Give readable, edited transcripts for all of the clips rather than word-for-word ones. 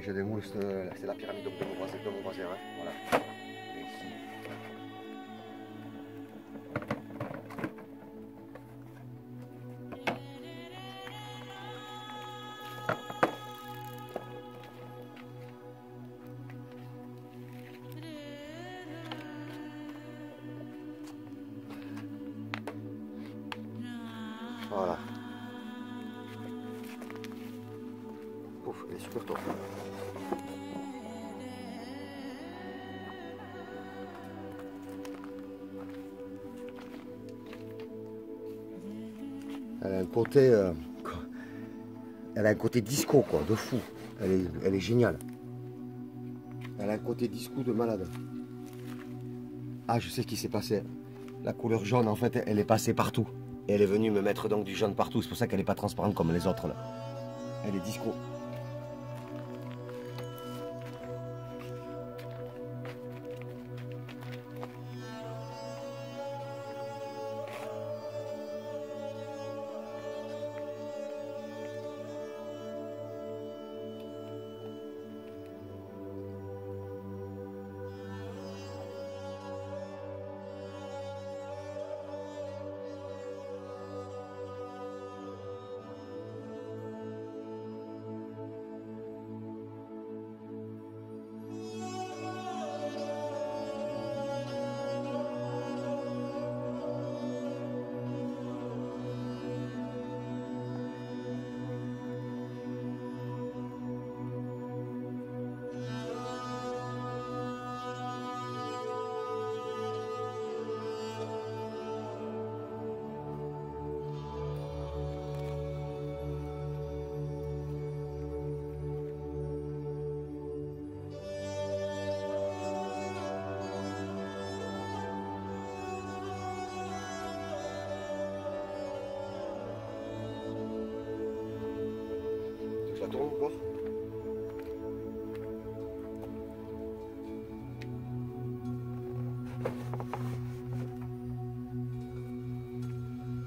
Je démoule, c'est la pyramide de mon voisin, hein. Voilà. Et ici. Voilà. Ouf, elle est super top. Elle a un côté, elle a un côté disco quoi, de fou. Elle est géniale. Elle a un côté disco de malade. Ah, je sais ce qui s'est passé. La couleur jaune, en fait, elle est passée partout. Et elle est venue me mettre donc du jaune partout. C'est pour ça qu'elle n'est pas transparente comme les autres là. Elle est disco. Ça tourne encore.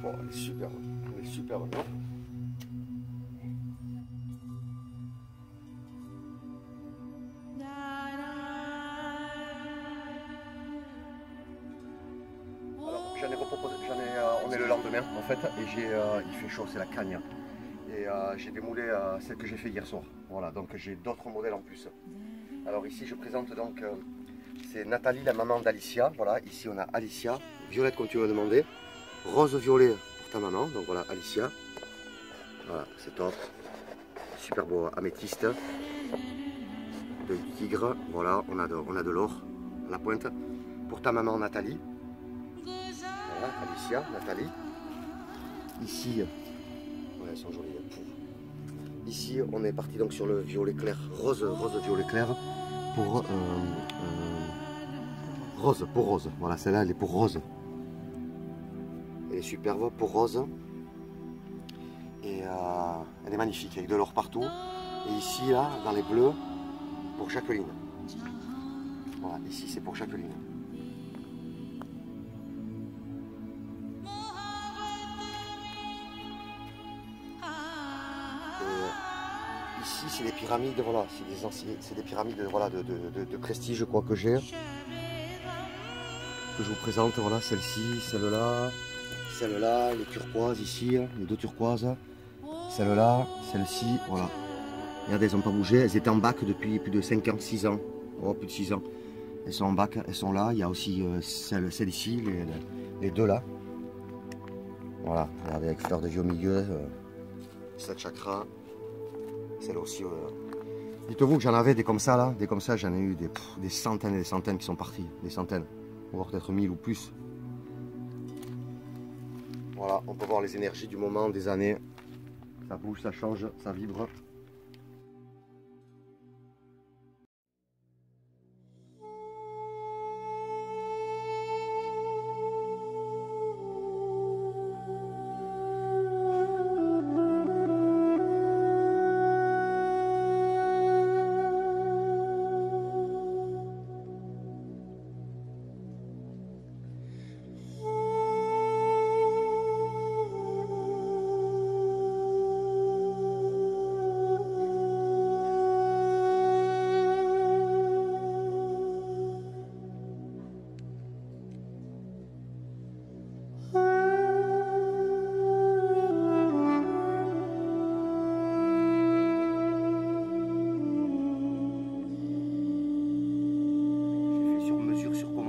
Bon, elle est superbe. Elle est superbe, non? Alors, j'en ai reproposé, on est le lendemain en fait, et il fait chaud, c'est la cagne. Et j'ai démoulé celle que j'ai fait hier soir. Voilà, donc j'ai d'autres modèles en plus. Alors ici je présente donc, c'est Nathalie, la maman d'Alicia. Voilà, ici on a Alicia, violette comme tu m'as demandé, rose-violet pour ta maman, donc voilà Alicia. Voilà, c'est top. Super beau améthyste. De tigre, voilà, on a de l'or à la pointe. Pour ta maman Nathalie. Voilà, Alicia, Nathalie. Ici, ouais, elles sont jolies. Ici, on est parti donc sur le violet clair, rose violet clair pour rose. Voilà, celle-là, elle est pour rose. Elle est superbe pour rose. Et elle est magnifique, avec de l'or partout. Et ici, là, dans les bleus, pour Jacqueline. Voilà, ici, c'est pour Jacqueline. Ici, c'est des pyramides, voilà, c'est des pyramides voilà, de prestige, je crois que j'ai. Que je vous présente, voilà, celle-ci, celle-là, les turquoises ici, les deux turquoises, celle-là, celle-ci, voilà. Regardez, elles n'ont pas bougé, elles étaient en bac depuis plus de 5 ans, 6 ans, oh, plus de 6 ans. Elles sont en bac, elles sont là, il y a aussi celle ici, les deux là. Voilà, regardez, avec fleur de vie au milieu, 7 chakras. Celle aussi. Dites-vous que j'en avais des comme ça là, des comme ça, j'en ai eu des centaines et des centaines qui sont partis, des centaines, voire peut-être 1000 ou plus. Voilà, on peut voir les énergies du moment, des années. Ça bouge, ça change, ça vibre.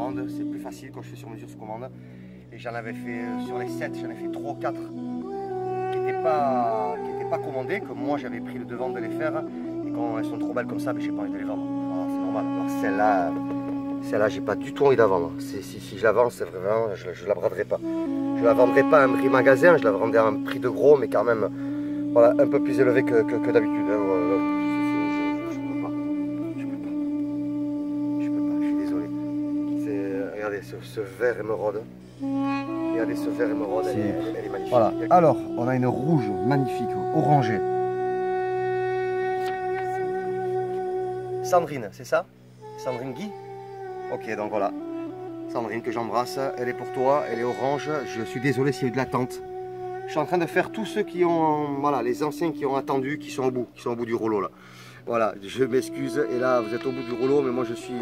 commande, c'est plus facile quand je fais sur mesure sous commande. Et j'en avais fait sur les 7, j'en ai fait 3 ou 4 qui n'étaient pas commandées, que moi j'avais pris le devant de les faire. Et quand elles sont trop belles comme ça, j'ai pas envie de les vendre. Voilà, c'est normal. Alors celle-là, j'ai pas du tout envie de la vendre. Si je la vends, c'est vraiment, je la braderai pas. Je la vendrai pas à un prix magasin, je la vendrai à un prix de gros, mais quand même, voilà, un peu plus élevé que d'habitude. Je peux pas, je suis désolé. Regardez ce vert émeraude. Regardez ce vert émeraude, elle est magnifique. Voilà. Alors, on a une rouge magnifique, orangée. Sandrine, c'est ça? Sandrine Guy? Ok, donc voilà. Sandrine, que j'embrasse, elle est pour toi, elle est orange. Je suis désolé s'il y a eu de l'attente. Je suis en train de faire tous ceux qui ont, voilà, les anciens qui ont attendu, qui sont au bout du rouleau là. Voilà, je m'excuse. Et là, vous êtes au bout du rouleau, mais moi je suis,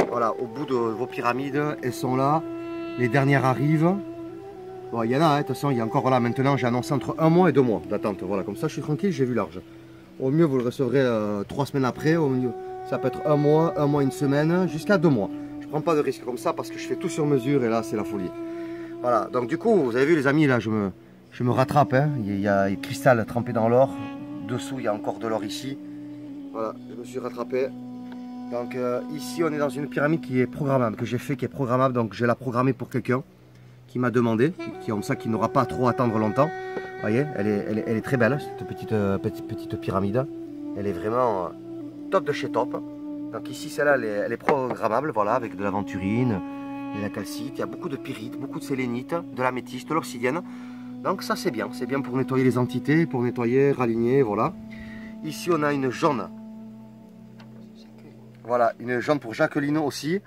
voilà, au bout de vos pyramides. Elles sont là. Les dernières arrivent. Bon, il y en a, hein, de toute façon, il y a encore, voilà, maintenant j'ai annoncé entre 1 mois et 2 mois d'attente. Voilà, comme ça je suis tranquille, j'ai vu large. Au mieux, vous le recevrez 3 semaines après. Au mieux, ça peut être 1 mois, 1 semaine, jusqu'à 2 mois. Je ne prends pas de risque comme ça parce que je fais tout sur mesure et là, c'est la folie. Voilà, donc du coup, vous avez vu les amis, là, je me rattrape. Hein. Il y a le cristal trempé dans l'or. Dessous, il y a encore de l'or ici. Voilà, je me suis rattrapé. Donc ici, on est dans une pyramide qui est programmable, que j'ai fait, qui est programmable. Donc je l'ai programmée pour quelqu'un qui m'a demandé, qui comme ça, qui n'aura pas trop à attendre longtemps. Vous voyez, elle est très belle, cette petite pyramide. Elle est vraiment top de chez top. Donc ici, celle-là, elle est programmable, voilà, avec de l'aventurine, de la calcite. Il y a beaucoup de pyrite, beaucoup de sélénite, de l'améthyste, de l'obsidienne. Donc ça, c'est bien pour nettoyer les entités, pour nettoyer, raligner, voilà. Ici, on a une jaune. Voilà, une jaune pour Jacqueline aussi.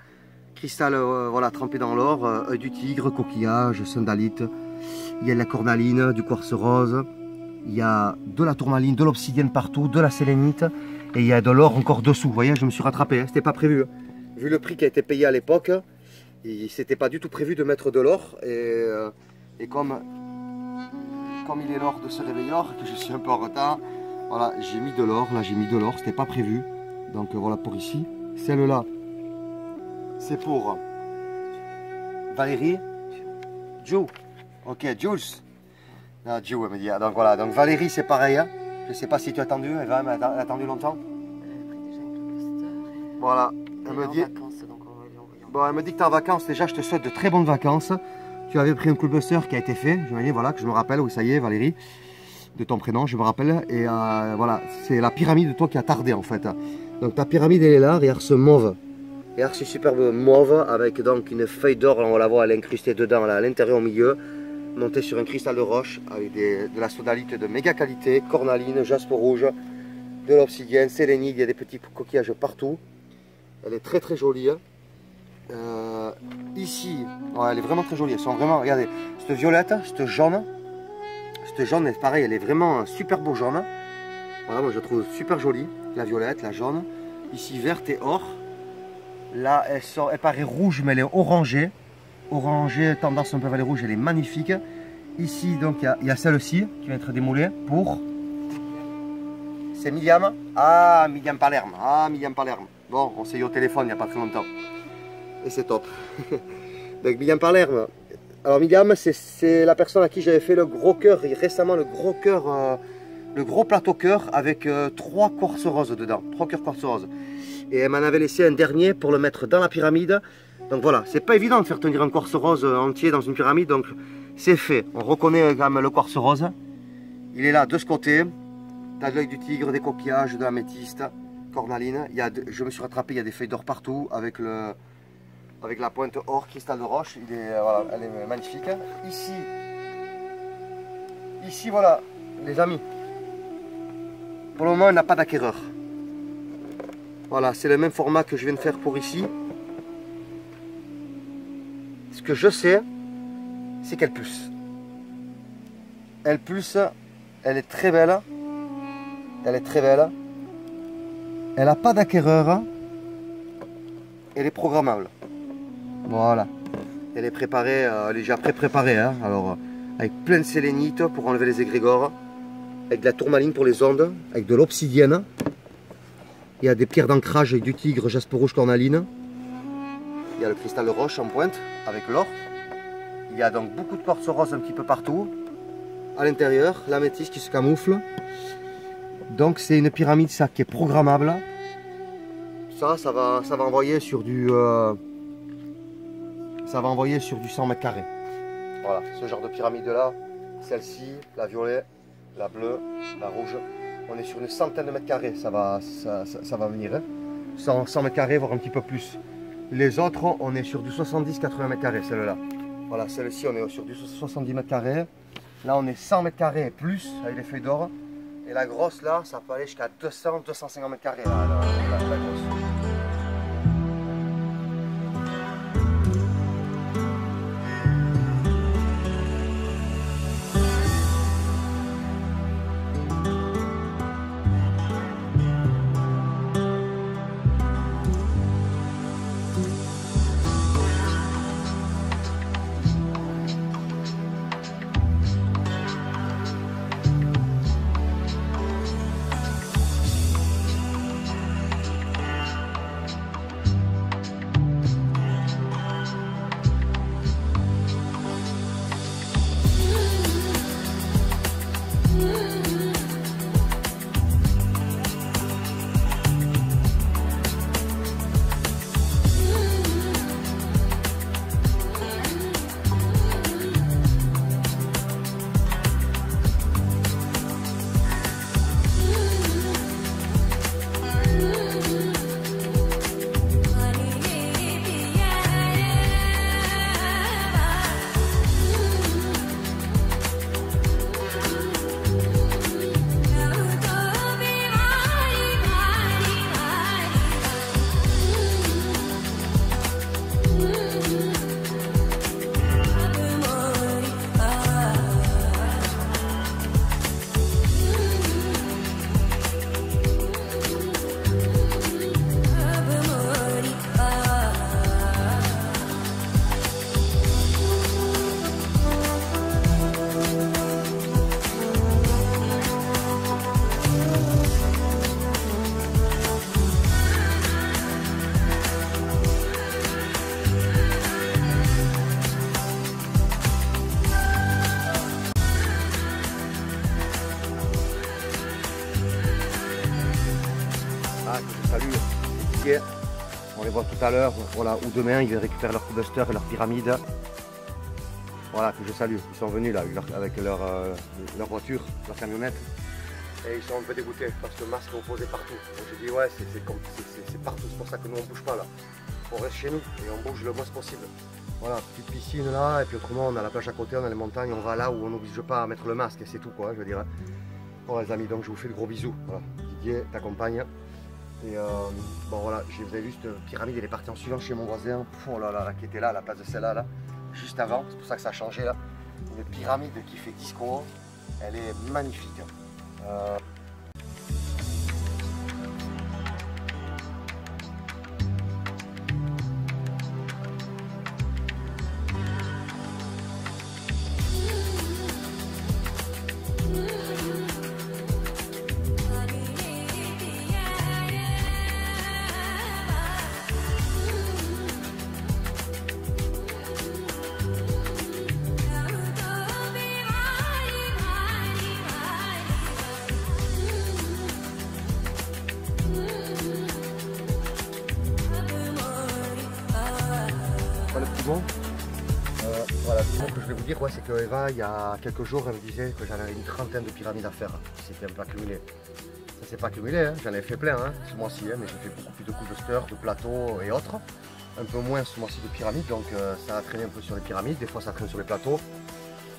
Cristal, voilà, trempé dans l'or, œil du tigre, coquillage, sandalite. Il y a de la cornaline, du quartz rose. Il y a de la tourmaline, de l'obsidienne partout, de la sélénite. Et il y a de l'or encore dessous. Vous voyez, je me suis rattrapé, hein, c'était pas prévu. Hein. Vu le prix qui a été payé à l'époque, c'était pas du tout prévu de mettre de l'or. Et comme il est l'heure de se réveiller, que je suis un peu en retard, voilà, j'ai mis de l'or. Là, j'ai mis de l'or, c'était pas prévu. Donc voilà pour ici. Celle-là, c'est pour Valérie. Joe. Ok, Jules. Ah, Joe, elle me dit. Donc voilà, donc Valérie, c'est pareil. Hein. Je ne sais pas si tu as attendu, elle a attendu longtemps. Voilà, elle me dit. Bon, elle me dit que tu es en vacances. Déjà, je te souhaite de très bonnes vacances. Tu avais pris un clubbuster qui a été fait. Je me dis, voilà, que je me rappelle. Oui, ça y est, Valérie, de ton prénom, je me rappelle. Et voilà, c'est la pyramide de toi qui a tardé en fait. Donc ta pyramide, elle est là. Regarde ce mauve. Regarde ce superbe mauve avec donc une feuille d'or. On va la voir, elle est incrustée dedans, là, à l'intérieur, au milieu. Montée sur un cristal de roche avec de la sodalite de méga qualité, cornaline, jaspe rouge, de l'obsidienne, sélénite, il y a des petits coquillages partout. Elle est très très jolie. Ici, ouais, elle est vraiment très jolie. Elles sont vraiment, regardez, cette violette, cette jaune, pareil, elle est vraiment un super beau jaune. Voilà, moi je la trouve super jolie, la violette, la jaune. Ici verte et or. Là, elle paraît rouge, mais elle est orangée. Orangée, tendance un peu vers les rouges, elle est magnifique. Ici, donc, il y a celle-ci qui va être démoulée pour... C'est Myliam. Ah, Myliam Palerme. Ah, Myliam Palerme. Bon, on s'est eu au téléphone il n'y a pas très longtemps. Et c'est top. Donc, Myliam Palerme. Alors, Myliam, c'est la personne à qui j'avais fait le gros cœur, récemment, le gros cœur, le gros plateau cœur avec 3 quartz roses dedans. 3 cœurs quartz roses. Et elle m'en avait laissé un dernier pour le mettre dans la pyramide. Donc voilà, c'est pas évident de faire tenir un quartz rose entier dans une pyramide, donc c'est fait. On reconnaît quand même le quartz rose. Il est là de ce côté. Tu as de l'œil du tigre, des coquillages, de l'améthyste, cornaline. Je me suis rattrapé, il y a des feuilles d'or partout avec la pointe or, cristal de roche. Voilà, elle est magnifique. Ici voilà, les amis. Pour le moment, elle n'a pas d'acquéreur. Voilà, c'est le même format que je viens de faire pour ici. Ce que je sais, c'est qu'elle pulse. Elle pulse, elle est très belle. Elle est très belle. Elle n'a pas d'acquéreur. Elle est programmable. Voilà. Elle est préparée, elle est déjà pré-préparée. Hein. Alors, avec plein de sélénite pour enlever les égrégores. Avec de la tourmaline pour les ondes. Avec de l'obsidienne. Il y a des pierres d'ancrage avec du tigre, jaspe rouge, cornaline. Il y a le cristal roche en pointe avec l'or. Il y a donc beaucoup de quartz rose un petit peu partout. À l'intérieur, l'améthyste qui se camoufle. Donc c'est une pyramide ça qui est programmable. Ça va envoyer sur du 100 mètres carrés. Voilà, ce genre de pyramide là, celle-ci, la violet, la bleue, la rouge. On est sur une centaine de mètres carrés, ça va venir. Hein. 100 mètres carrés, voire un petit peu plus. Les autres, on est sur du 70-80 mètres carrés, celle-là. Voilà, celle-ci, on est sur du 70 mètres carrés. Là, on est 100 mètres carrés et plus avec les feuilles d'or. Et la grosse, là, ça peut aller jusqu'à 200-250 mètres carrés, là, la grosse. On les voit tout à l'heure, voilà, ou demain ils récupèrent leur coolbuster et leur pyramide. Voilà, que je salue. Ils sont venus là avec leur voiture, leur camionnette. Et ils sont un peu dégoûtés parce que le masque est posé partout. Donc j'ai dit ouais, c'est partout, c'est pour ça que nous on bouge pas là. On reste chez nous et on bouge le moins possible. Voilà, petite piscine là, et puis autrement on a la plage à côté, on a les montagnes, on va là où on n'oblige pas à mettre le masque et c'est tout quoi, je veux dire. Bon les amis, donc je vous fais de gros bisous. Voilà. Didier t'accompagne. Et bon voilà, vous avez vu cette pyramide, elle est partie en suivant chez mon voisin. Oh là là, qui était là, à la place de celle-là, là, juste avant, c'est pour ça que ça a changé là. Une pyramide qui fait disco, elle est magnifique. Le petit mot, voilà, le petit mot que je vais vous dire, ouais, c'est que Eva, il y a quelques jours, elle me disait que j'en avais une trentaine de pyramides à faire. C'était un peu accumulé. Ça s'est pas accumulé, hein. J'en ai fait plein hein, ce mois-ci, hein, mais j'ai fait beaucoup plus de coolbuster, de plateaux et autres. Un peu moins ce mois-ci de pyramides, donc ça a traîné un peu sur les pyramides, des fois ça traîne sur les plateaux.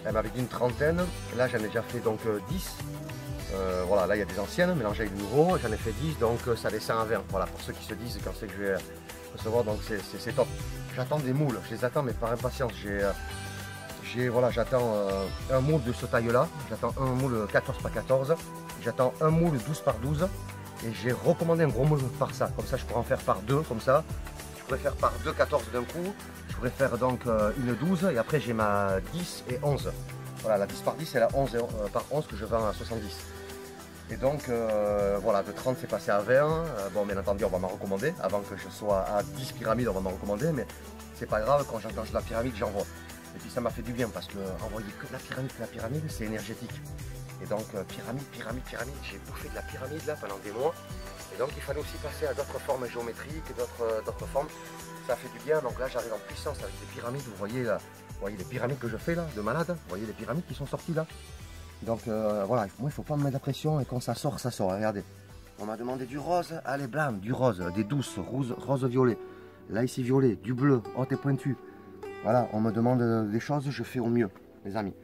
Elle m'avait dit une trentaine, là j'en ai déjà fait donc 10. Voilà, là il y a des anciennes mélangées avec des nouveaux, j'en ai fait 10, donc ça descend à 20. Voilà, pour ceux qui se disent quand c'est que je vais recevoir, donc c'est top. J'attends des moules, je les attends mais par impatience. Voilà, j'attends un moule de ce taille là, j'attends un moule 14 par 14, j'attends un moule 12 par 12 et j'ai recommandé un gros moule par ça, comme ça je pourrais en faire par deux, comme ça. Je pourrais faire par 2 14 d'un coup, je pourrais faire donc une 12 et après j'ai ma 10 et 11. Voilà, la 10 par 10 et la 11 par 11 que je vends à 70. Et donc voilà, de 30 c'est passé à 20. Bon, bien entendu, on va m'en recommander. Avant que je sois à 10 pyramides, on va m'en recommander. Mais c'est pas grave, quand j'engage la pyramide, j'envoie. Et puis ça m'a fait du bien parce que envoyer que de la pyramide, c'est énergétique. Et donc pyramide, j'ai bouffé de la pyramide là pendant des mois. Et donc il fallait aussi passer à d'autres formes géométriques, d'autres formes. Ça fait du bien, donc là j'arrive en puissance avec des pyramides. Vous voyez les pyramides que je fais là, de malade. Vous voyez les pyramides qui sont sorties là. Donc voilà, moi il ne faut pas me mettre la pression et quand ça sort, ça sort. Regardez, on m'a demandé du rose, allez blanc, du rose, des douces, rose violet. Là ici violet, du bleu, haute et pointu. Voilà, on me demande des choses, je fais au mieux, les amis.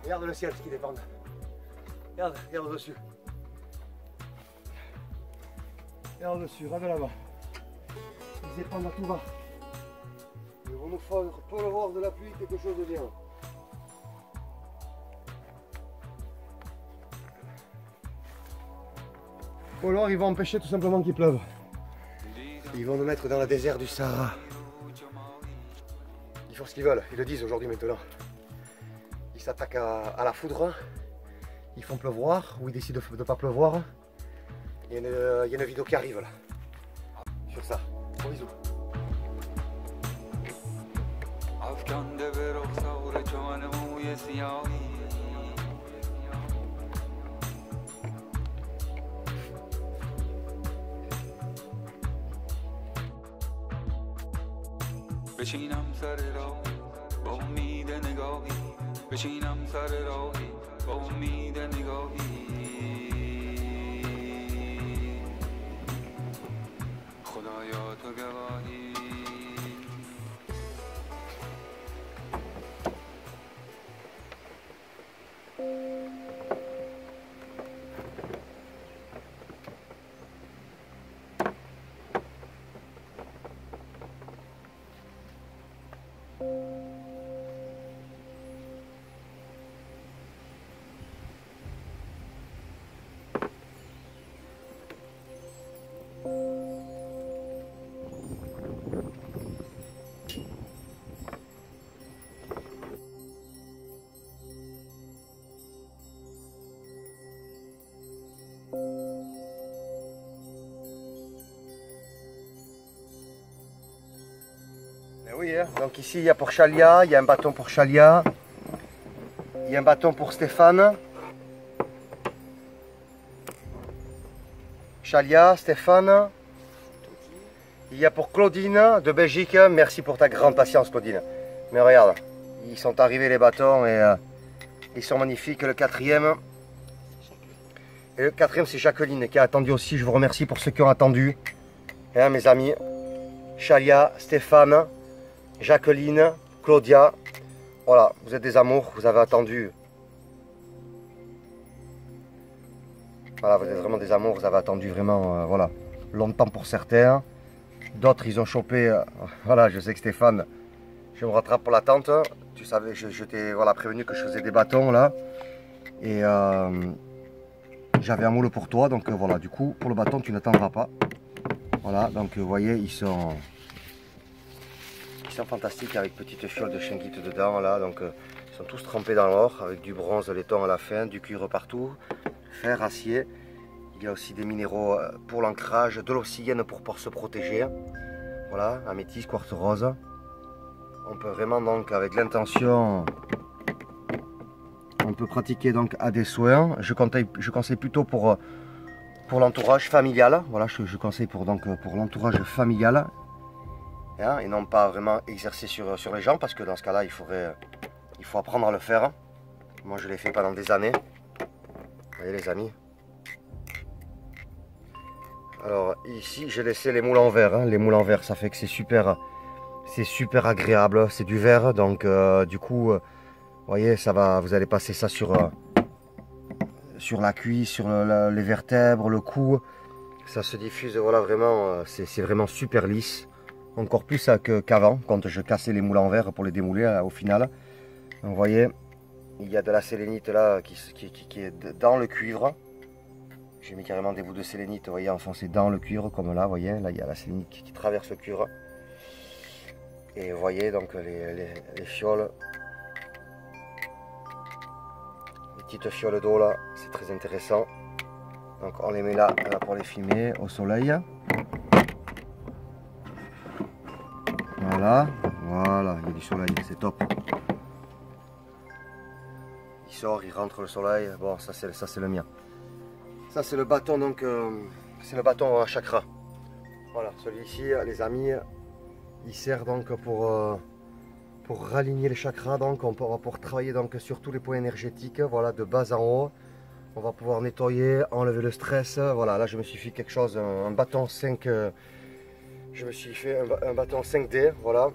Regarde le ciel, ce qui dépend. Regarde, regarde au-dessus. Regarde au-dessus, regarde là-bas. Ils dépendent à tout va. Ils vont nous faire pleuvoir de la pluie, quelque chose de bien. Ou alors ils vont empêcher tout simplement qu'il pleuve. Ils vont nous mettre dans le désert du Sahara. Ils font ce qu'ils veulent, ils le disent aujourd'hui maintenant. Ils s'attaquent à la foudre, ils font pleuvoir ou ils décident de ne pas pleuvoir. Il y a une vidéo qui arrive là, sur ça. Gros bisous. بشینم سر راهی با امید نگاهی بشینم سر راهی با امید نگاهی خدایا تو گواهی Oui, hein. Donc ici il y a pour Chalia, il y a un bâton pour Chalia, il y a un bâton pour Stéphane. Chalia, Stéphane. Il y a pour Claudine de Belgique, merci pour ta grande patience Claudine. Mais regarde, Ils sont arrivés les bâtons et ils sont magnifiques. Le quatrième, c'est Jacqueline qui a attendu aussi. Je vous remercie pour ceux qui ont attendu. Hein, mes amis, Chalia, Stéphane, Jacqueline, Claudia. Voilà, vous êtes des amours, vous avez attendu. Voilà, vous êtes vraiment des amours, vous avez attendu vraiment voilà, longtemps pour certains. D'autres, ils ont chopé. Voilà, je sais que Stéphane, je me rattrape pour l'attente. Tu savais, je t'ai voilà, prévenu que je faisais des bâtons là. Et j'avais un moule pour toi. Donc voilà, du coup, pour le bâton, tu n'attendras pas. Voilà, donc vous voyez, ils sont fantastiques avec petite fiole de shinguite dedans. Là, donc ils sont tous trempés dans l'or avec du bronze, laiton à la fin, du cuivre partout, fer, acier. Il y a aussi des minéraux pour l'ancrage, de l'obsidienne pour se protéger. Voilà, améthyste, quartz rose. On peut vraiment donc avec l'intention, on peut pratiquer donc à des soins. Je conseille plutôt pour l'entourage familial. Voilà, je conseille pour l'entourage familial. Hein, et non pas vraiment exercer sur les gens, parce que dans ce cas-là, il faut apprendre à le faire. Moi, je l'ai fait pendant des années. Vous voyez les amis. Alors ici j'ai laissé les moules en verre, hein. Les moules en verre, ça fait que c'est super agréable, c'est du verre, donc du coup, vous voyez, ça va, vous allez passer ça sur la cuisse, sur les vertèbres, le cou, ça se diffuse, voilà, vraiment, c'est vraiment super lisse, encore plus qu'avant, quand je cassais les moules en verre pour les démouler au final. Donc, vous voyez, il y a de la sélénite là qui est dans le cuivre. J'ai mis carrément des bouts de sélénite, vous voyez, enfoncés dans le cuivre, comme là, vous voyez, là il y a la sélénite qui traverse le cuivre. Et vous voyez donc les fioles, les petites fioles d'eau là, c'est très intéressant. Donc on les met là pour les filmer au soleil. Voilà, il y a du soleil, c'est top. Il sort, il rentre le soleil, bon ça c'est le mien. Ça c'est le bâton, donc c'est le bâton à chakra. Voilà, celui-ci les amis, il sert donc pour raligner les chakras. Donc on va pouvoir travailler donc sur tous les points énergétiques, voilà, de bas en haut. On va pouvoir nettoyer, enlever le stress. Voilà, là je me suis fait quelque chose, un bâton 5, je me suis fait un bâton 5D, voilà.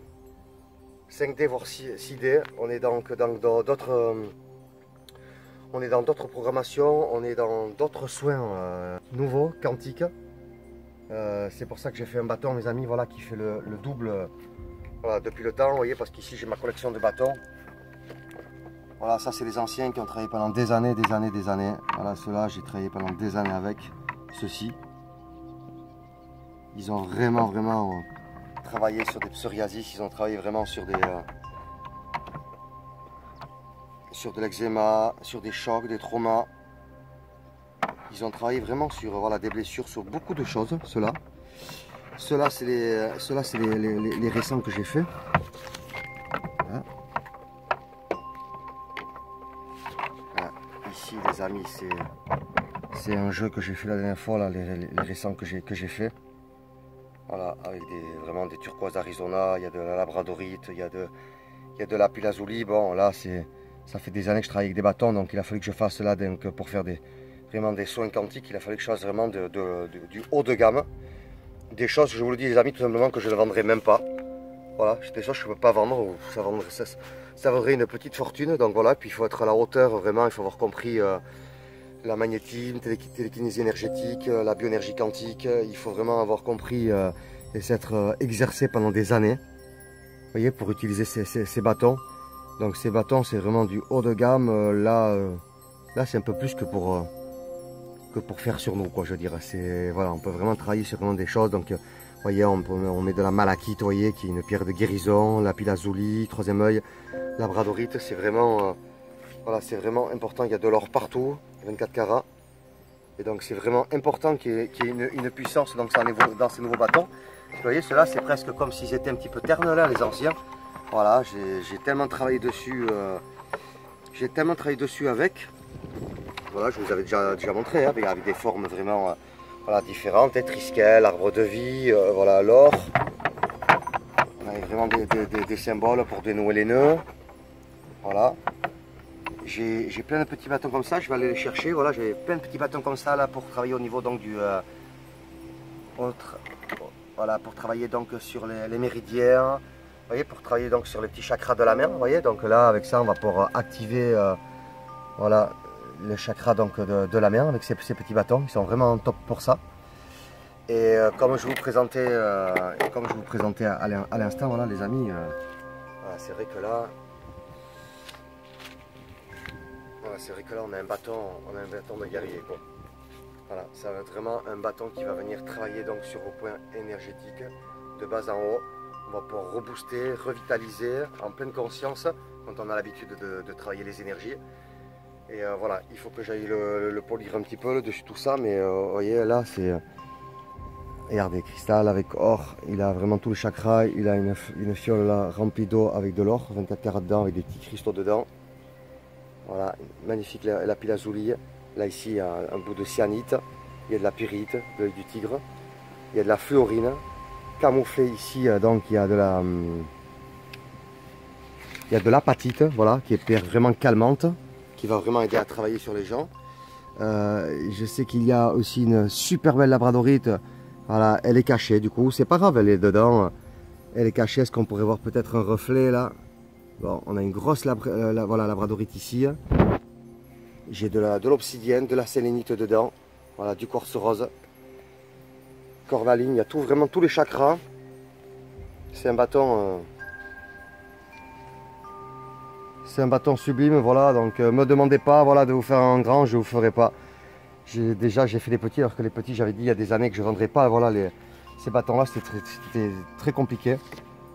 5D voire 6D, on est donc dans d'autres... On est dans d'autres programmations, on est dans d'autres soins nouveaux, quantiques. C'est pour ça que j'ai fait un bâton, mes amis, voilà, qui fait le double voilà, depuis le temps, vous voyez, parce qu'ici j'ai ma collection de bâtons. Voilà, ça c'est les anciens qui ont travaillé pendant des années. Voilà, ceux-là, j'ai travaillé pendant des années avec ceux-ci. Ils ont vraiment travaillé sur des psoriasis, ils ont travaillé vraiment sur de l'eczéma, sur des chocs, des traumas. Ils ont travaillé vraiment sur voilà, des blessures, sur beaucoup de choses, ceux-là. Ceux-là, c'est les récents que j'ai fait. Voilà. Voilà. Ici, les amis, c'est un jeu que j'ai fait la dernière fois, là, les récents que j'ai fait. Voilà, avec vraiment des turquoises Arizona, il y a de la labradorite, il y a de la lapis-lazuli. Bon, là, ça fait des années que je travaille avec des bâtons, donc il a fallu que je fasse là, donc, pour faire vraiment des soins quantiques, il a fallu que je fasse vraiment du haut de gamme. Des choses, je vous le dis les amis, tout simplement que je ne vendrai même pas. Voilà, des choses que je ne peux pas vendre, ça vendrait une petite fortune. Donc voilà, puis il faut être à la hauteur, vraiment, il faut avoir compris la magnétisme, télékinésie énergétique, la bioénergie quantique. Il faut vraiment avoir compris et s'être exercé pendant des années, vous voyez, pour utiliser ces bâtons. Donc ces bâtons, c'est vraiment du haut de gamme. Là c'est un peu plus que pour faire sur nous, quoi, je dirais. Voilà, on peut vraiment travailler sur vraiment des choses. Donc, vous voyez, on met de la malachite, vous voyez, qui est une pierre de guérison, lapis-lazuli, troisième œil, labradorite. C'est vraiment, voilà, c'est vraiment important. Il y a de l'or partout, 24 carats. Et donc, c'est vraiment important qu'il y ait une puissance donc, dans ces nouveaux bâtons. Vous voyez, ceux-là, c'est presque comme s'ils étaient un petit peu ternes, là, les anciens. Voilà, j'ai tellement travaillé dessus. J'ai tellement travaillé dessus avec. Voilà, je vous avais déjà montré, hein, avec des formes vraiment voilà, différentes, triskel, arbre de vie, voilà, l'or. On avait vraiment des symboles pour dénouer les nœuds. Voilà. J'ai plein de petits bâtons comme ça, je vais aller les chercher. Voilà, j'ai plein de petits bâtons comme ça là pour travailler au niveau donc du voilà, pour travailler donc sur les méridiens. Vous voyez, pour travailler donc sur les petits chakras de la main. Vous voyez, donc là avec ça on va pouvoir activer voilà le chakra donc de la main avec ces petits bâtons. Ils sont vraiment top pour ça. Et comme je vous présentais à l'instant, voilà les amis, voilà, c'est vrai que là. Voilà, c'est vrai que là on a un bâton de guerrier quoi. Voilà, ça va être vraiment un bâton qui va venir travailler donc sur vos points énergétiques de bas en haut. On va pouvoir rebooster, revitaliser en pleine conscience quand on a l'habitude de travailler les énergies. Et voilà, il faut que j'aille le polir un petit peu le dessus tout ça, mais vous voyez là c'est regardez, cristal avec or, il a vraiment tout le chakra, il a une fiole là remplie d'eau avec de l'or, 24 carats dedans avec des petits cristaux dedans. Voilà, magnifique lapis-lazuli. Là ici, il y a un bout de cyanite, il y a de la pyrite, de l'œil du tigre, il y a de la fluorine. Camouflé ici, donc il y a de l'apatite, voilà, qui est vraiment calmante, qui va vraiment aider à travailler sur les gens. Je sais qu'il y a aussi une super belle labradorite. Voilà, elle est cachée, du coup, c'est pas grave, elle est dedans. Elle est cachée, est-ce qu'on pourrait voir peut-être un reflet là? Bon, on a une grosse voilà, labradorite ici. J'ai de l'obsidienne, de la sélénite dedans. Voilà, du quartz rose. Cornaline, il y a tout, vraiment tous les chakras. C'est un bâton sublime, voilà. Donc me demandez pas voilà, de vous faire un grand, je ne vous ferai pas. J'ai fait des petits, alors que les petits, j'avais dit il y a des années que je ne vendrais pas. Voilà, ces bâtons-là, c'était très compliqué.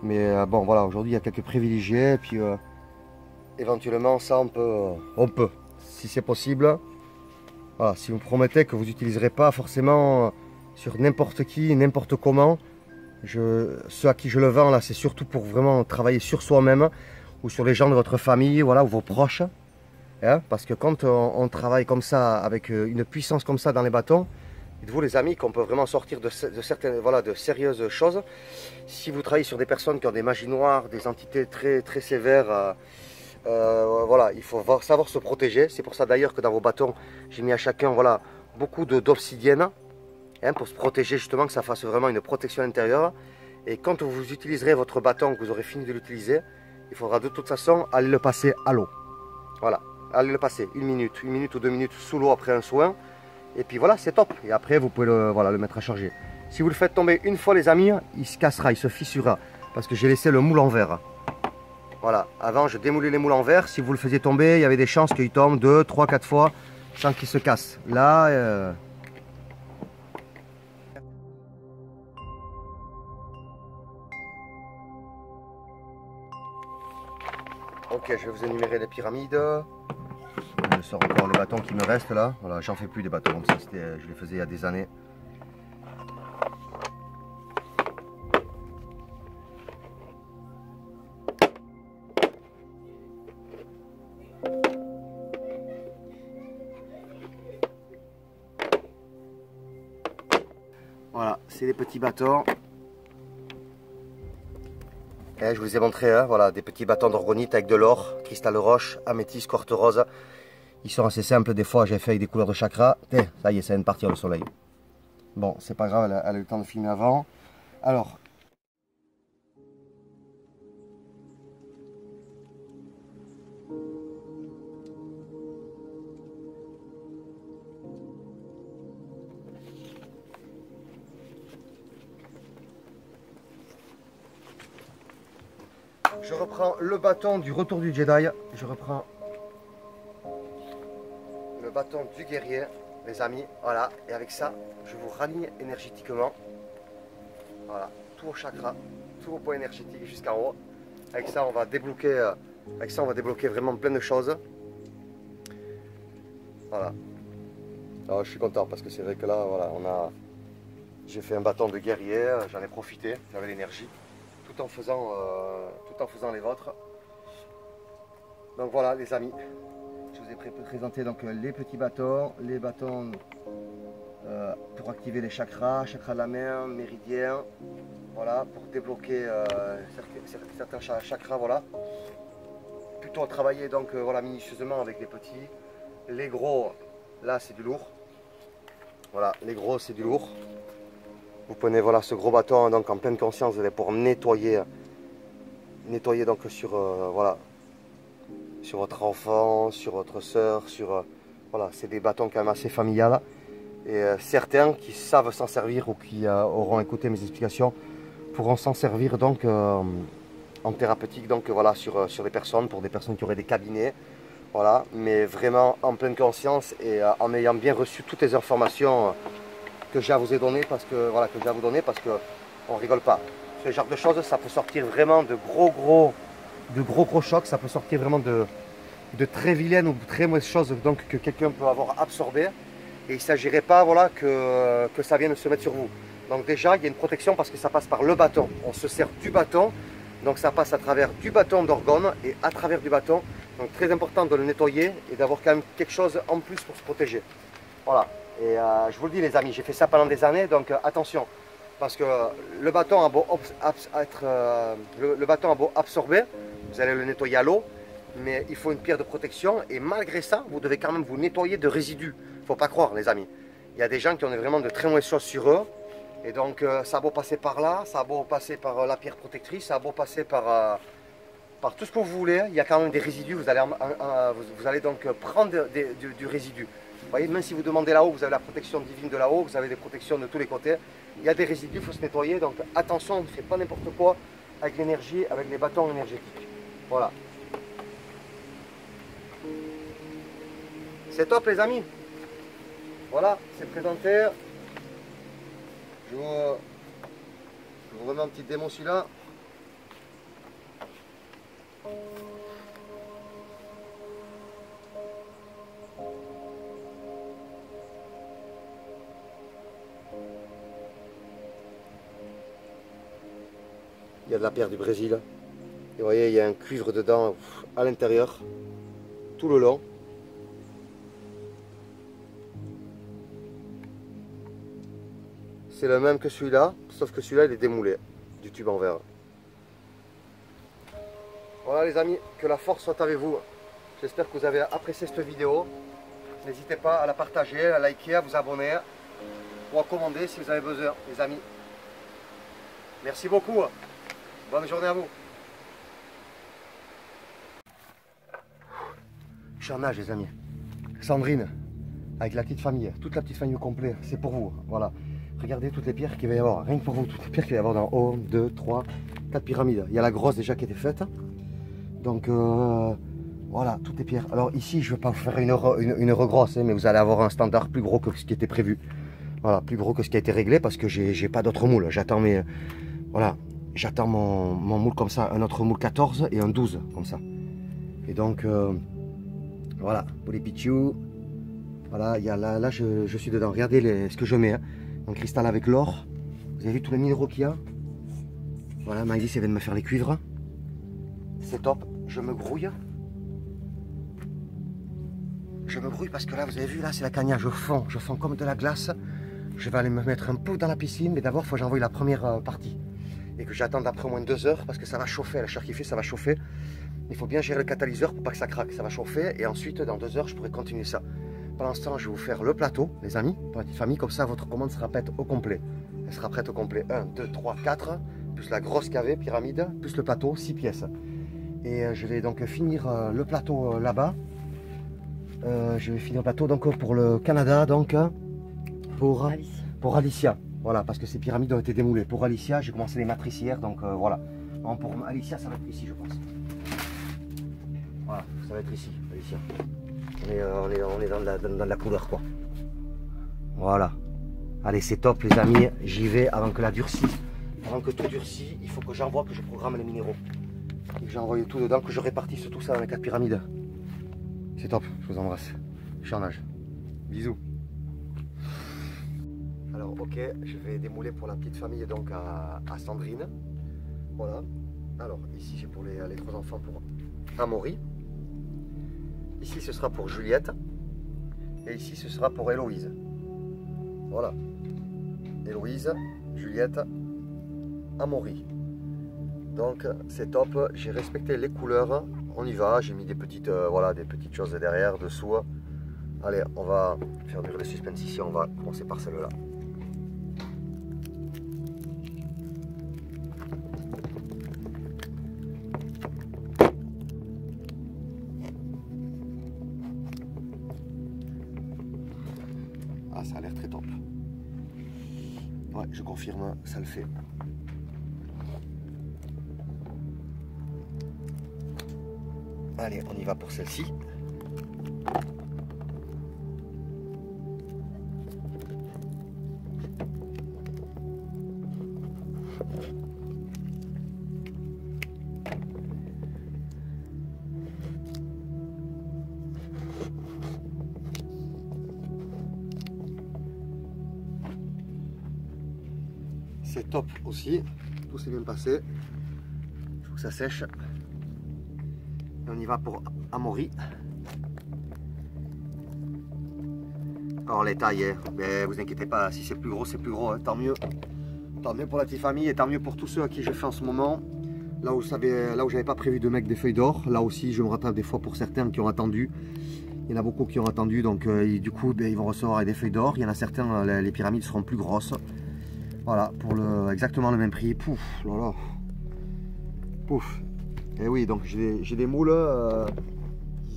Mais bon, voilà, aujourd'hui, il y a quelques privilégiés. Et puis, éventuellement, ça, on peut, si c'est possible. Voilà, si vous me promettez que vous n'utiliserez pas forcément sur n'importe qui, n'importe comment. Ceux à qui je le vends, là, c'est surtout pour vraiment travailler sur soi-même ou sur les gens de votre famille, voilà, ou vos proches. Hein, parce que quand on travaille comme ça, avec une puissance comme ça dans les bâtons, dites-vous les amis qu'on peut vraiment sortir de certaines, voilà, de sérieuses choses. Si vous travaillez sur des personnes qui ont des magies noires, des entités très, très sévères, voilà, il faut savoir se protéger. C'est pour ça d'ailleurs que dans vos bâtons, j'ai mis à chacun voilà, beaucoup d'obsidienne, hein, pour se protéger justement, que ça fasse vraiment une protection intérieure. Et quand vous utiliserez votre bâton, que vous aurez fini de l'utiliser, il faudra de toute façon aller le passer à l'eau. Voilà, allez le passer une minute ou 2 minutes sous l'eau après un soin. Et puis voilà, c'est top. Et après, vous pouvez le mettre à charger. Si vous le faites tomber une fois, les amis, il se cassera, il se fissurera. Parce que j'ai laissé le moule en verre. Voilà, avant, je démoulais les moules en verre. Si vous le faisiez tomber, il y avait des chances qu'il tombe 2, 3, 4 fois sans qu'il se casse. Là, ok, je vais vous énumérer les pyramides. Je sors encore les bâtons qui me restent là. Voilà, j'en fais plus des bâtons comme ça. Je les faisais il y a des années. Voilà, c'est les petits bâtons. Et je vous ai montré hein, voilà, des petits bâtons d'orgonite avec de l'or, cristal roche, améthyste, quartz rose. Ils sont assez simples, des fois j'ai fait avec des couleurs de chakra. Et, ça y est, ça vient de partir le soleil. Bon, c'est pas grave, elle a eu le temps de filmer avant. Alors, je reprends le bâton du retour du Jedi. Je reprends le bâton du guerrier, les amis. Voilà, et avec ça, je vous raligne énergétiquement. Voilà, tout au chakra, tout au point énergétique jusqu'en haut. Avec ça, on va débloquer. Avec ça, on va débloquer vraiment plein de choses. Voilà. Alors, je suis content parce que c'est vrai que là, voilà, j'ai fait un bâton de guerrier. J'en ai profité. J'avais l'énergie. Tout en faisant les vôtres. Donc voilà les amis, je vous ai présenté donc les petits bâtons, les bâtons pour activer les chakras de la main, méridiens, voilà, pour débloquer certains chakras, voilà. plutôt travailler donc voilà, minutieusement avec les petits. Les gros, là c'est du lourd. Voilà, les gros c'est du lourd. Vous prenez voilà, ce gros bâton donc en pleine conscience, vous allez pour nettoyer donc sur, voilà, sur votre enfant, sur votre soeur, sur voilà, c'est des bâtons quand même assez familiales. Et certains qui savent s'en servir ou qui auront écouté mes explications pourront s'en servir donc en thérapeutique, donc voilà, sur les personnes, pour des personnes qui auraient des cabinets, voilà, mais vraiment en pleine conscience et en ayant bien reçu toutes les informations que j'ai à vous donner, parce que voilà, que j'ai à vous donner, parce que on rigole pas. Ce genre de choses, ça peut sortir vraiment de gros chocs, ça peut sortir vraiment de très vilaines ou de très mauvaises choses donc que quelqu'un peut avoir absorbé. Et il ne s'agirait pas voilà, que ça vienne se mettre sur vous. Donc déjà, il y a une protection parce que ça passe par le bâton. On se sert du bâton, donc ça passe à travers du bâton d'orgone et à travers du bâton. Donc très important de le nettoyer et d'avoir quand même quelque chose en plus pour se protéger. Voilà. Et je vous le dis les amis, j'ai fait ça pendant des années, donc attention. Parce que le bâton a beau absorber, vous allez le nettoyer à l'eau, mais il faut une pierre de protection et malgré ça, vous devez quand même vous nettoyer de résidus. Il ne faut pas croire les amis. Il y a des gens qui ont vraiment de très mauvaises choses sur eux. Et donc ça a beau passer par là, ça a beau passer par la pierre protectrice, ça a beau passer par tout ce que vous voulez. Il y a quand même des résidus, vous allez donc prendre du résidu. Vous voyez, même si vous demandez là-haut, vous avez la protection divine de là-haut, vous avez des protections de tous les côtés. Il y a des résidus, il faut se nettoyer. Donc attention, on ne fait pas n'importe quoi avec l'énergie, avec les bâtons énergétiques. Voilà. C'est top les amis. Voilà, c'est présenté. Je vous remets un petit démo celui-là. Il y a de la pierre du Brésil. Et vous voyez, il y a un cuivre dedans à l'intérieur, tout le long. C'est le même que celui-là, sauf que celui-là il est démoulé du tube en verre. Voilà les amis, que la force soit avec vous. J'espère que vous avez apprécié cette vidéo. N'hésitez pas à la partager, à liker, à vous abonner ou à commander si vous avez besoin les amis. Merci beaucoup. Bonne journée à vous. Je suis en nage les amis. Sandrine, avec la petite famille, toute la petite famille au complet, c'est pour vous. Voilà. Regardez toutes les pierres qu'il va y avoir, rien que pour vous, toutes les pierres qu'il va y avoir dans 1, 2, 3, 4 pyramides. Il y a la grosse déjà qui était faite. Donc voilà, toutes les pierres. Alors ici, je ne vais pas vous faire une regrosse, hein, mais vous allez avoir un standard plus gros que ce qui était prévu. Voilà, plus gros que ce qui a été réglé parce que j'ai pas d'autre moule. J'attends mes. Voilà, j'attends mon moule comme ça, un autre moule 14 et un 12 comme ça. Et donc voilà, pour les pichous. Voilà, il y a là je suis dedans. Regardez ce que je mets. Hein. Un cristal avec l'or. Vous avez vu tous les minéraux qu'il y a? Voilà, Maëlys vient de me faire les cuivres. C'est top. Je me grouille. Je me grouille parce que là, vous avez vu, là, c'est la cagna. Je fonds comme de la glace. Je vais aller me mettre un peu dans la piscine, mais d'abord, il faut que j'envoie la première partie. Et que j'attende après au moins 2 heures parce que ça va chauffer. La chair qui fait, ça va chauffer. Il faut bien gérer le catalyseur pour pas que ça craque. Ça va chauffer et ensuite, dans 2 heures, je pourrai continuer ça. Pendant ce temps, je vais vous faire le plateau, les amis, pour la petite famille. Comme ça, votre commande sera prête au complet. Elle sera prête au complet. 1, 2, 3, 4. Plus la grosse cavée, pyramide, plus le plateau, 6 pièces. Et je vais donc finir le plateau là-bas. Je vais finir le plateau donc pour le Canada, donc pour Alicia. Voilà, parce que ces pyramides ont été démoulées. Pour Alicia, j'ai commencé les matrices hier, donc voilà. Bon, pour Alicia, ça va être ici, je pense. Voilà, ça va être ici, Alicia. On est dans la couleur, quoi. Voilà. Allez, c'est top, les amis. J'y vais avant que la durcisse. Avant que tout durcisse, il faut que j'envoie, que je programme les minéraux. Et que j'envoie tout dedans, que je répartisse tout ça dans les 4 pyramides. C'est top, je vous embrasse. Je suis en nage. Bisous. Alors, ok, je vais démouler pour la petite famille, donc à Sandrine. Voilà. Alors, ici, j'ai pour les 3 enfants pour Amaury. Ici, ce sera pour Juliette. Et ici, ce sera pour Héloïse. Voilà. Héloïse, Juliette, Amaury. Donc, c'est top. J'ai respecté les couleurs. on y va. J'ai mis des petites, voilà, des petites choses derrière, dessous. Allez, on va faire durer le suspense ici. On va commencer par celle-là. Ah, ça a l'air très top. Ouais, je confirme, ça le fait. Allez, on y va pour celle-ci. C'est top aussi, tout s'est bien passé. Il faut que ça sèche. Et on y va pour Amaury. Alors les tailles, mais vous inquiétez pas, si c'est plus gros, c'est plus gros, hein. Tant mieux. Tant mieux pour la petite famille et tant mieux pour tous ceux à qui je fais en ce moment. Là où j'avais pas prévu de mettre des feuilles d'or, là aussi je me rattrape des fois pour certains qui ont attendu. Il y en a beaucoup qui ont attendu, donc du coup ils vont recevoir des feuilles d'or. Il y en a certains, les pyramides seront plus grosses. Voilà, pour exactement le même prix. Pouf, là là. Pouf. Et oui, donc j'ai des moules,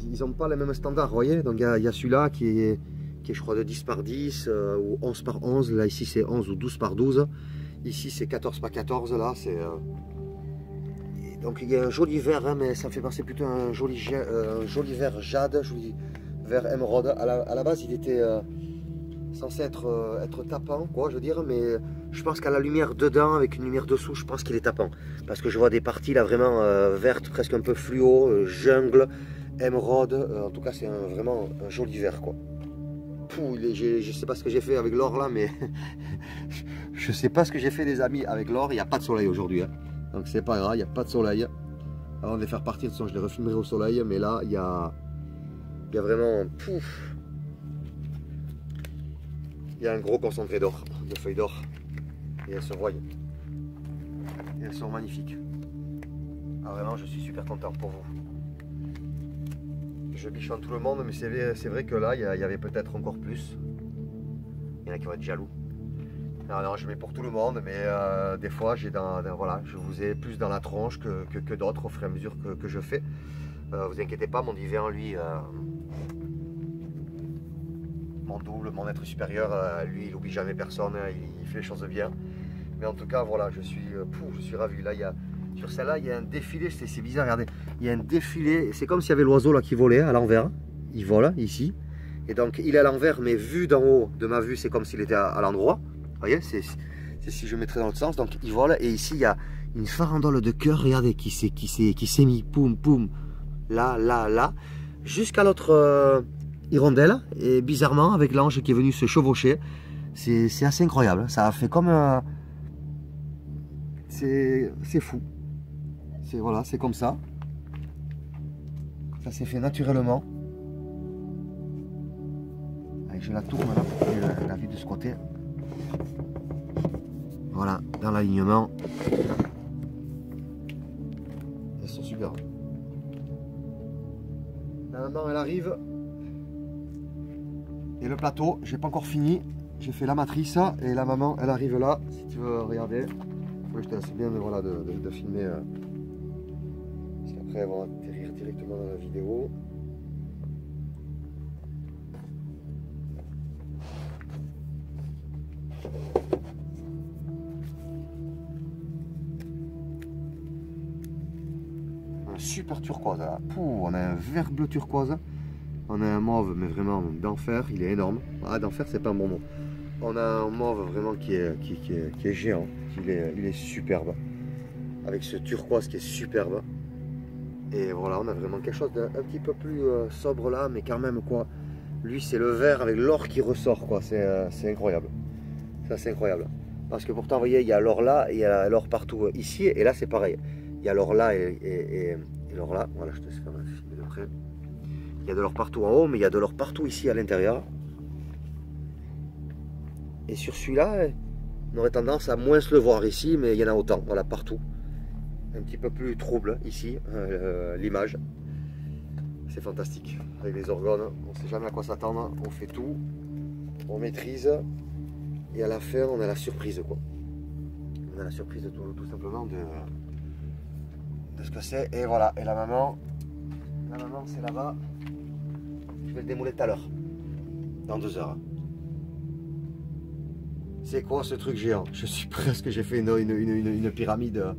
ils n'ont pas les mêmes standards, vous voyez. Donc il y a celui-là qui est je crois de 10 par 10 ou 11 par 11. Là ici c'est 11 ou 12 par 12. Ici c'est 14 par 14. Là c'est... Donc il y a un joli vert, hein, mais ça me fait penser plutôt à un joli vert jade, joli vert émeraude. À la base il était... censé être tapant, quoi, je veux dire, mais je pense qu'à la lumière dedans, avec une lumière dessous, je pense qu'il est tapant. Parce que je vois des parties là vraiment vertes, presque un peu fluo, jungle, émeraude, en tout cas c'est vraiment un joli vert, quoi. Pouh, je sais pas ce que j'ai fait avec l'or là, mais je sais pas ce que j'ai fait les amis avec l'or, il n'y a pas de soleil aujourd'hui, hein. Donc c'est pas grave, il n'y a pas de soleil. Avant de les faire partir, de toute façon, je les refilmerai au soleil, mais là il y a vraiment... Pouf. Il y a un gros concentré d'or, de feuilles d'or, et elles se voient. Et elles sont magnifiques. Ah, vraiment, je suis super content pour vous. Je bichonne tout le monde, mais c'est vrai que là, il y avait peut-être encore plus. Il y en a qui vont être jaloux. Alors, non, je mets pour tout le monde, mais des fois, voilà, je vous ai plus dans la tronche que d'autres au fur et à mesure que je fais. Vous inquiétez pas, mon divin, lui... mon double, mon être supérieur, lui il n'oublie jamais personne, il fait les choses bien. Mais en tout cas voilà, je suis ravi. Là sur celle-là il y a un défilé, c'est bizarre, regardez, il y a un défilé, c'est comme s'il y avait l'oiseau là qui volait à l'envers, il vole ici, et donc il est à l'envers, mais vu d'en haut, de ma vue, c'est comme s'il était à l'endroit, vous voyez, c'est si je mettrais dans l'autre sens, donc il vole, et ici il y a une farandole de cœur, regardez, qui s'est mis, poum poum, là, jusqu'à l'autre... hirondelle, et bizarrement avec l'ange qui est venu se chevaucher, c'est assez incroyable, ça a fait comme c'est fou, voilà, c'est comme ça s'est fait naturellement. Allez, je la tourne là pour qu'il y ait la vue de ce côté, voilà, dans l'alignement. Elles sont super. La maman elle arrive. Et le plateau, j'ai pas encore fini, j'ai fait la matrice et la maman elle arrive là, si tu veux regarder. Oui, je te laisse bien voilà, de filmer, parce qu'après elles vont atterrir directement dans la vidéo. Un super turquoise là, pouh, on a un vert bleu turquoise. On a un mauve, mais vraiment d'enfer, il est énorme. Ah, d'enfer, c'est pas un bon mot. On a un mauve vraiment qui est géant. Il est superbe. Avec ce turquoise qui est superbe. Et voilà, on a vraiment quelque chose d'un petit peu plus sobre là, mais quand même quoi. Lui, c'est le vert avec l'or qui ressort, quoi. C'est incroyable. Ça, c'est incroyable. Parce que pourtant, vous voyez, il y a l'or là et il y a l'or partout ici. Et là, c'est pareil. Il y a l'or là et l'or là. Voilà, je te laisse faire un film de près. Il y a de l'or partout en haut, mais il y a de l'or partout ici à l'intérieur. Et sur celui-là, on aurait tendance à moins se le voir ici, mais il y en a autant, voilà, partout. Un petit peu plus trouble ici, l'image. c'est fantastique. Avec les orgones, on ne sait jamais à quoi s'attendre, on fait tout, on maîtrise, et à la fin, on a la surprise, quoi. On a la surprise tout simplement de ce que c'est. Et voilà, et la maman c'est là-bas. Je vais le démouler tout à l'heure, dans 2 heures. C'est quoi ce truc géant? Je suis presque, j'ai fait une pyramide.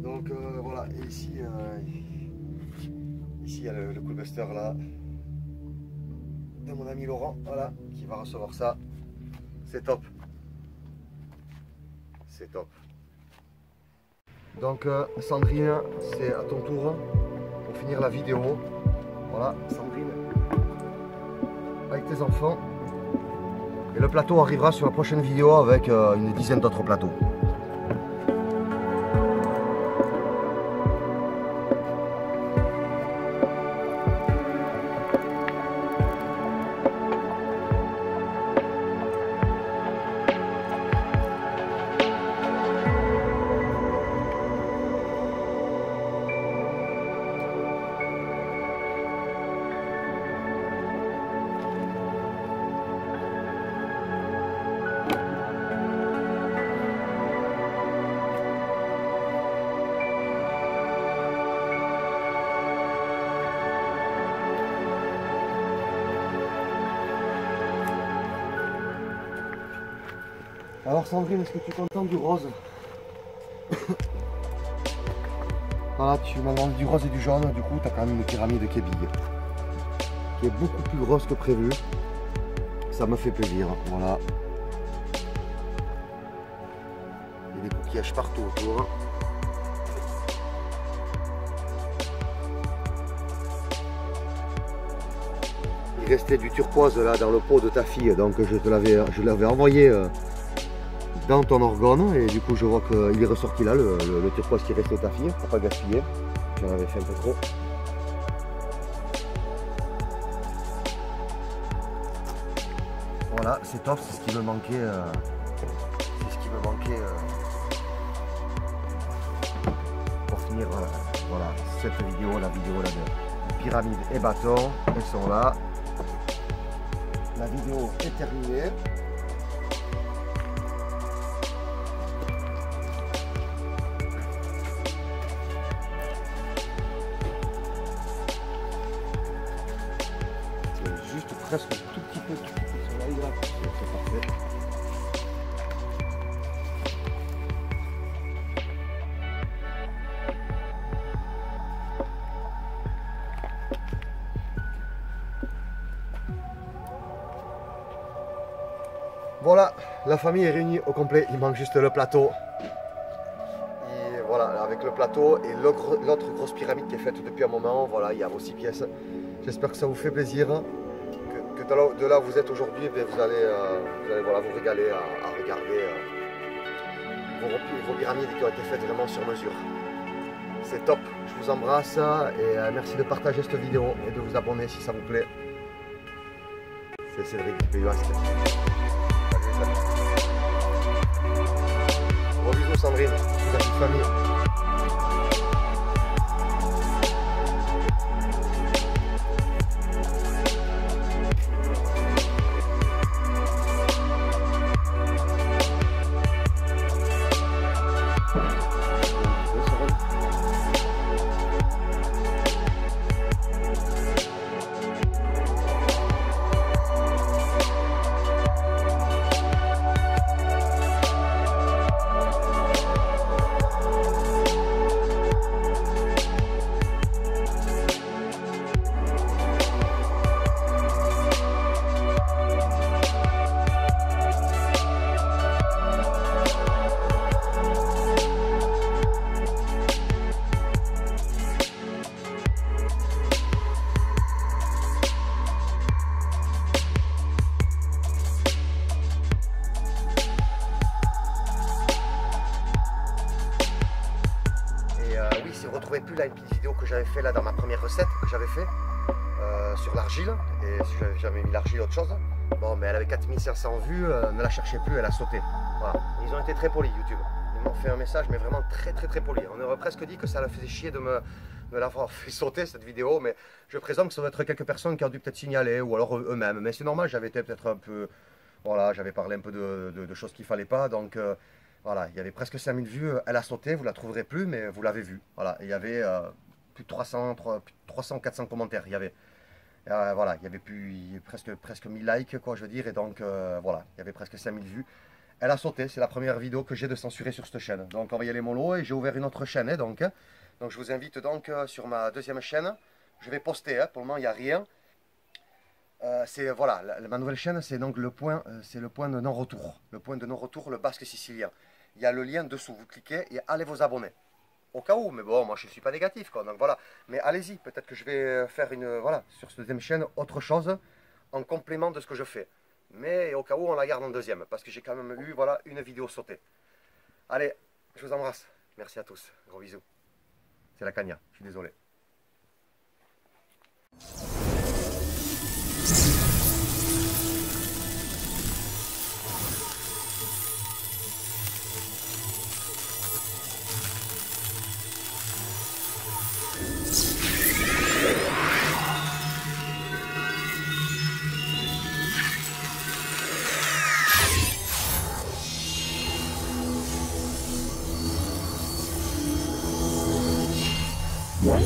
Donc voilà, et ici il y a le coolbuster là, de mon ami Laurent, voilà, qui va recevoir ça. C'est top. C'est top. Donc Sandrine, c'est à ton tour pour finir la vidéo. Voilà, Sandrine, avec tes enfants. Et le plateau arrivera sur la prochaine vidéo avec une dizaine d'autres plateaux. Alors Sandrine, est-ce que tu es contente du rose? Voilà, tu m'as demandé du rose et du jaune, du coup tu as quand même une pyramide qui est big, qui est beaucoup plus grosse que prévu. Ça me fait plaisir, voilà. Il y a des coquillages partout autour. Il restait du turquoise là dans le pot de ta fille, donc je l'avais envoyé dans ton orgone, et du coup je vois qu'il est ressorti là, le turquoise qui restait de ta fille, pour pas gaspiller. J'en avais fait un peu trop. Voilà, c'est top, c'est ce qui me manquait. Pour finir voilà, cette vidéo, la vidéo là de pyramide et bâton, elles sont là. La vidéo est terminée. Presque un tout petit peu sur la ligne, c'est parfait. Voilà, la famille est réunie au complet, il manque juste le plateau. Et voilà, avec le plateau et l'autre grosse pyramide qui est faite depuis un moment, voilà, il y a vos 6 pièces. J'espère que ça vous fait plaisir. De là où vous êtes aujourd'hui, vous allez voilà, vous régaler à regarder vos pyramides qui ont été faites vraiment sur mesure. C'est top, je vous embrasse et merci de partager cette vidéo et de vous abonner si ça vous plaît. C'est Cédric du Pays Basque. Salut. Gros bisous Sandrine, toute la petite famille. Retrouvez plus là une petite vidéo que j'avais fait là dans ma première recette que j'avais fait sur l'argile, et si j'avais jamais mis l'argile autre chose. Bon, mais elle avait 4500 vues, ne la cherchez plus, elle a sauté. Voilà. Ils ont été très polis YouTube, ils m'ont fait un message mais vraiment très poli. On aurait presque dit que ça leur faisait chier de me me l'avoir fait sauter cette vidéo, mais je présume que ça doit être quelques personnes qui ont dû peut-être signaler, ou alors eux-mêmes. Mais c'est normal, j'avais été peut-être un peu, voilà, j'avais parlé un peu de choses qu'il ne fallait pas, donc voilà, il y avait presque 5000 vues, elle a sauté, vous la trouverez plus, mais vous l'avez vue. Voilà, il y avait plus de 300-400 commentaires, il y avait. Voilà, il y avait presque 1000 likes, quoi, je veux dire, et donc voilà, il y avait presque 5000 vues. Elle a sauté, c'est la première vidéo que j'ai de censurer sur cette chaîne. Donc on va y aller mollo, et j'ai ouvert une autre chaîne, donc je vous invite donc sur ma deuxième chaîne. Je vais poster, pour le moment il n'y a rien. Voilà, ma nouvelle chaîne, c'est donc le point de non-retour. Le point de non-retour, le basque sicilien. Il y a le lien dessous, vous cliquez et allez vous abonner. Au cas où, mais bon, moi je ne suis pas négatif, quoi, donc voilà. Mais allez-y, peut-être que je vais faire voilà, sur cette deuxième chaîne, autre chose en complément de ce que je fais. Mais au cas où, on la garde en deuxième, parce que j'ai quand même eu, voilà, une vidéo sautée. Allez, je vous embrasse. Merci à tous. Gros bisous. C'est la cagna, je suis désolé. Ouais.